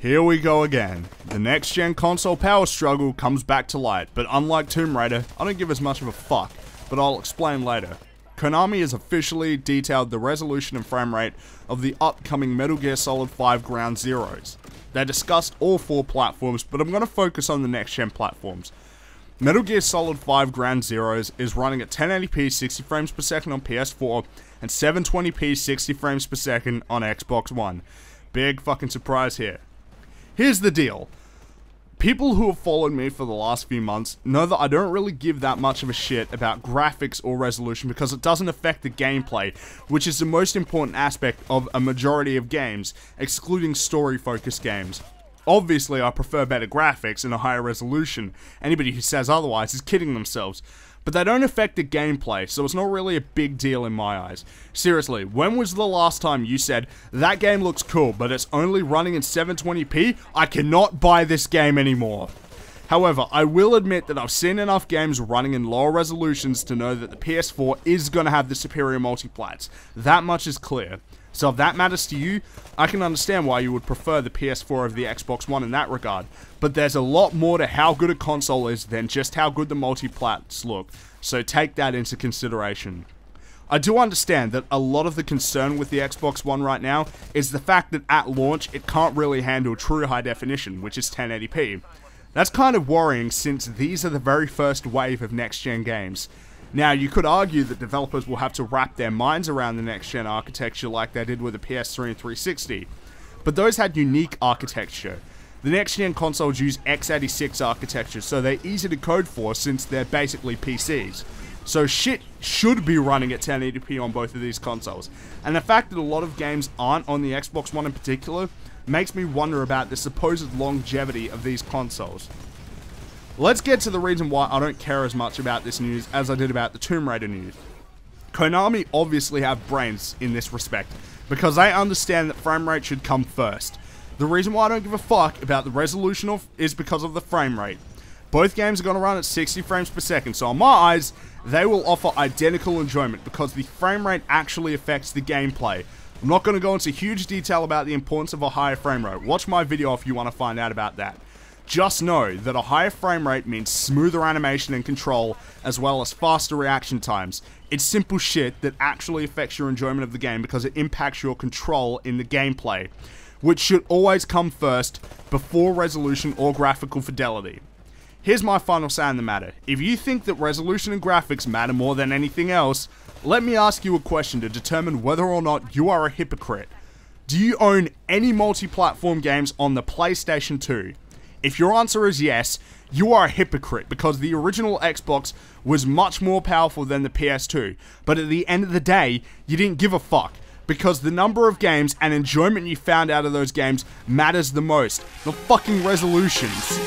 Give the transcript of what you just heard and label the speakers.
Speaker 1: Here we go again. The next-gen console power struggle comes back to light, but unlike Tomb Raider, I don't give as much of a fuck, but I'll explain later. Konami has officially detailed the resolution and frame rate of the upcoming Metal Gear Solid 5 Ground Zeroes. They discussed all 4 platforms, but I'm going to focus on the next-gen platforms. Metal Gear Solid 5 Ground Zeroes is running at 1080p 60 frames per second on PS4 and 720p 60 frames per second on Xbox One. Big fucking surprise here. Here's the deal. People who have followed me for the last few months know that I don't really give that much of a shit about graphics or resolution because it doesn't affect the gameplay, which is the most important aspect of a majority of games, excluding story-focused games. Obviously, I prefer better graphics and a higher resolution. Anybody who says otherwise is kidding themselves. But they don't affect the gameplay, so it's not really a big deal in my eyes. Seriously, when was the last time you said, that game looks cool, but it's only running in 720p? I cannot buy this game anymore. However, I will admit that I've seen enough games running in lower resolutions to know that the PS4 is going to have the superior multiplats. That much is clear. So if that matters to you, I can understand why you would prefer the PS4 over the Xbox One in that regard. But there's a lot more to how good a console is than just how good the multiplats look, so take that into consideration. I do understand that a lot of the concern with the Xbox One right now is the fact that at launch it can't really handle true high definition, which is 1080p. That's kind of worrying since these are the very first wave of next-gen games. Now, you could argue that developers will have to wrap their minds around the next-gen architecture like they did with the PS3 and 360, but those had unique architecture. The next-gen consoles use x86 architecture, so they're easy to code for since they're basically PCs. So shit should be running at 1080p on both of these consoles, and the fact that a lot of games aren't on the Xbox One in particular makes me wonder about the supposed longevity of these consoles. Let's get to the reason why I don't care as much about this news as I did about the Tomb Raider news. Konami obviously have brains in this respect, because they understand that frame rate should come first. The reason why I don't give a fuck about the resolution is because of the frame rate. Both games are going to run at 60 frames per second, so in my eyes, they will offer identical enjoyment because the frame rate actually affects the gameplay. I'm not going to go into huge detail about the importance of a higher frame rate. Watch my video if you want to find out about that. Just know that a higher frame rate means smoother animation and control, as well as faster reaction times. It's simple shit that actually affects your enjoyment of the game because it impacts your control in the gameplay, which should always come first before resolution or graphical fidelity. Here's my final say on the matter. If you think that resolution and graphics matter more than anything else, let me ask you a question to determine whether or not you are a hypocrite. Do you own any multi-platform games on the PlayStation 2? If your answer is yes, you are a hypocrite because the original Xbox was much more powerful than the PS2, but at the end of the day, you didn't give a fuck because the number of games and enjoyment you found out of those games matters the most, not fucking resolutions.